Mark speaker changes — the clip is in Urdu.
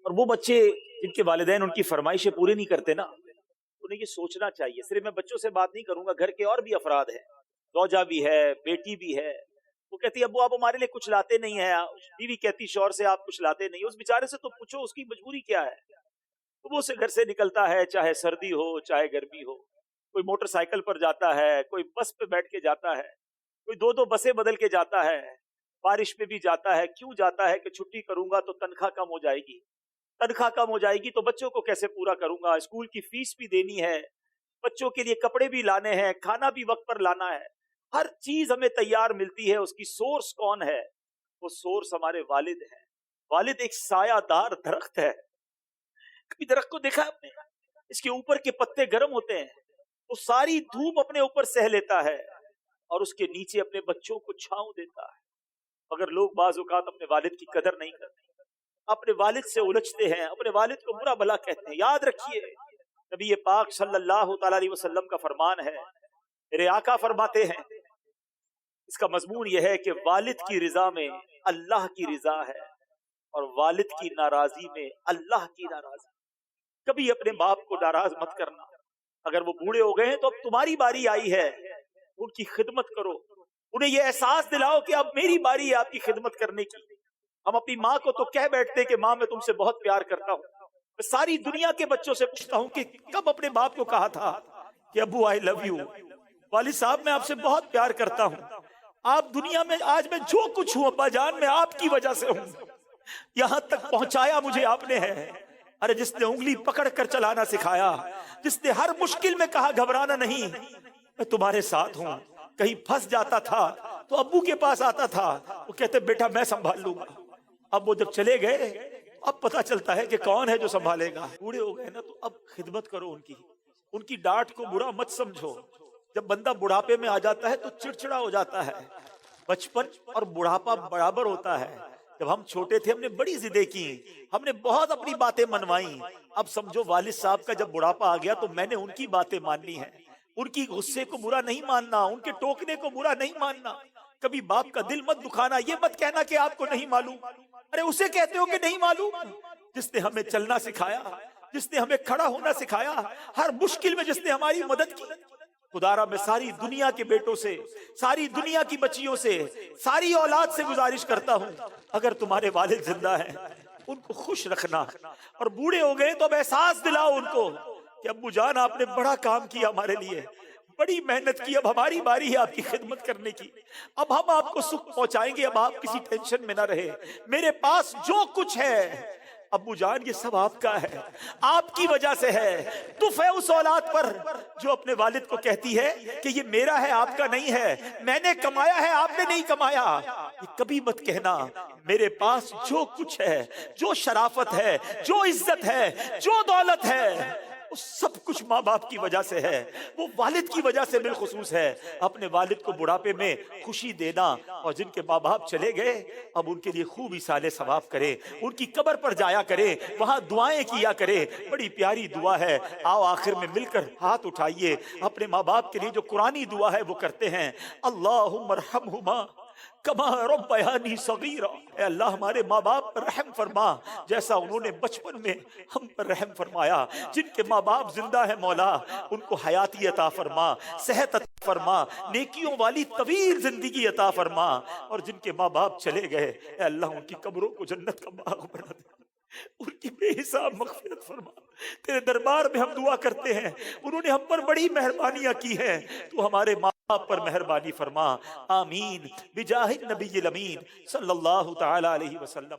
Speaker 1: اور وہ بچے جن کے والدین ان کی فرمائشیں پورے نہیں کرتے نا، انہیں یہ سوچنا چاہیے، صرف میں بچوں سے بات نہیں کروں گا، گھر کے اور بھی افراد ہیں، زوجہ بھی ہے، بیٹی بھی ہے، وہ کہتی ہے ابو آپ ہمارے لیے کچھ لاتے نہیں ہیں، بیوی کہتی شوہر سے آپ کچھ لاتے نہیں، اس بیچارے سے تو پوچھو اس کی مجبوری کیا ہے۔ تو وہ اسے گھر سے نکلتا ہے، چاہے سردی ہو چاہے گرمی ہو، کوئی موٹر سائیکل پر جاتا ہے، کوئی بس پہ بیٹھ کے جاتا ہے، کوئی دو بسیں بدل کے جاتا ہے، بارش میں بھی جاتا ہے۔ کیوں جاتا ہے؟ کہ چھٹی کروں گا تو تنخواہ کم ہو جائے گی، تنخواہ کم ہو جائے گی تو بچوں کو کیسے پورا کروں گا، اسکول کی فیس بھی دینی ہے، بچوں کے لیے کپڑے بھی لانے ہیں، کھانا بھی وقت پر لانا ہے، ہر چیز ہمیں تیار ملتی ہے۔ اس کی سورس کون ہے؟ وہ سورس ہمارے والد ہیں۔ والد ایک سایہ دار درخت ہے، کبھی درخت کو دیکھا ہے آپ نے؟ اس کے اوپر کے پتے گرم ہوتے ہیں، وہ ساری دھوپ اپنے اوپر سہ لیتا ہے اور اس کے نیچے اپنے بچوں کو چھاؤں دیتا ہے۔ مگر لوگ بعض اوقات اپنے والد کی قدر نہیں کرتے، اپنے والد سے الجھتے ہیں، اپنے والد کو برا بھلا کہتے ہیں۔ یاد رکھیے نبی پاک صلی اللہ تعالی علیہ وسلم کا فرمان ہے، میرے آقا فرماتے ہیں، اس کا مضمون یہ ہے کہ والد کی رضا میں اللہ کی رضا ہے اور والد کی ناراضی میں اللہ کی ناراضی۔ کبھی اپنے باپ کو ناراض مت کرنا، اگر وہ بوڑھے ہو گئے ہیں تو اب تمہاری باری آئی ہے، ان کی خدمت کرو، انہیں یہ احساس دلاؤ کہ اب میری باری ہے آپ کی خدمت کرنے کی۔ ہم اپنی ماں کو تو کہہ بیٹھتے کہ ماں میں تم سے بہت پیار کرتا ہوں، میں ساری دنیا کے بچوں سے پوچھتا ہوں کہ کب اپنے باپ کو کہا تھا کہ ابو آئی لو یو، والد صاحب میں آپ سے بہت پیار کرتا ہوں، آپ دنیا میں آج میں جو کچھ ہوں ابا جان میں آپ کی وجہ سے ہوں، یہاں تک پہنچایا مجھے آپ نے ہے۔ ارے جس نے انگلی پکڑ کر چلانا سکھایا، جس نے ہر مشکل میں کہا گھبرانا نہیں، میں تمہارے ساتھ ہوں، کہیں پھنس جاتا تھا تو ابو کے پاس آتا تھا، وہ کہتے بیٹا میں سنبھال لوں گا۔ اب وہ جب چلے گئے اب پتا چلتا ہے کہ کون ہے جو سنبھالے گا۔ بوڑھے ہو گئے نا تو اب خدمت کرو ان کی ڈانٹ کو برا مت سمجھو۔ جب بندہ بڑھاپے میں آ جاتا ہے تو چڑچڑا ہو جاتا ہے، بچپن اور بڑھاپا برابر ہوتا ہے۔ جب ہم چھوٹے تھے ہم نے بڑی ضدیں کی، ہم نے بہت اپنی باتیں منوائیں، اب سمجھو والد صاحب کا جب بڑھاپا آ گیا تو میں نے ان کی باتیں ماننی ہے، ان کی غصے کو برا نہیں ماننا، ان کے ٹوکنے کو برا نہیں ماننا۔ کبھی باپ کا دل مت دکھانا، یہ مت کہنا کہ آپ کو نہیں معلوم، ارے اسے کہتے ہو کہ نہیں معلوم، جس نے ہمیں چلنا سکھایا، جس نے ہمیں کھڑا ہونا سکھایا، ہر مشکل میں جس نے ہماری مدد کی۔ خدارا میں ساری دنیا کے بیٹوں سے، ساری دنیا کی بچیوں سے، ساری اولاد سے گزارش کرتا ہوں، اگر تمہارے والد زندہ ہیں ان کو خوش رکھنا، اور بوڑھے ہو گئے تو اب احساس دلاؤ ان کو کہ ابو جان آپ نے بڑا کام کیا ہمارے لیے، بڑی محنت کی، اب ہماری باری ہے آپ کی خدمت کرنے کی، اب ہم آپ کو سکھ پہنچائیں گے، اب آپ کسی ٹینشن میں نہ رہے، میرے پاس جو کچھ ہے ابو جان یہ سب آپ کا ہے، آپ کی وجہ سے ہے۔ تف ہے اس اولاد پر جو اپنے والد کو کہتی ہے کہ یہ میرا ہے آپ کا نہیں ہے، میں نے کمایا ہے آپ نے نہیں کمایا۔ یہ کبھی مت کہنا میرے پاس جو کچھ ہے، جو شرافت ہے، جو عزت ہے، جو دولت ہے، وہ سب کچھ ماں باپ کی وجہ سے ہے، وہ والد کی وجہ سے بالخصوص ہے۔ اپنے والد کو بڑھاپے میں خوشی دینا، اور جن کے ماں باپ چلے گئے اب ان کے لیے خوب ایصال ثواب کرے، ان کی قبر پر جایا کرے، وہاں دعائیں کیا کرے، بڑی پیاری دعا ہے۔ آؤ آخر میں مل کر ہاتھ اٹھائیے، اپنے ماں باپ کے لیے جو قرآنی دعا ہے وہ کرتے ہیں، اللہم ارحمہما کما ربیانی صغیرا، اے اللہ ہمارے ماں باپ پر رحم فرما جیسا انہوں نے بچپن میں ہم پر رحم فرمایا۔ جن کے ماں باپ زندہ ہے مولا ان کو حیاتی عطا فرما، صحت عطا فرما، نیکیوں والی طویل زندگی عطا فرما، اور جن کے ماں باپ چلے گئے اے اللہ ان کی قبروں کو جنت کا باغ بنا دے، ان کی بے حساب مغفرت فرما۔ تیرے دربار میں ہم دعا کرتے ہیں، انہوں نے ہم پر بڑی مہربانیاں کی ہیں، تو ہمارے ماں باپ پر مہربانی فرما، آمین بجاہ النبی الامین صلی اللہ تعالی علیہ وسلم۔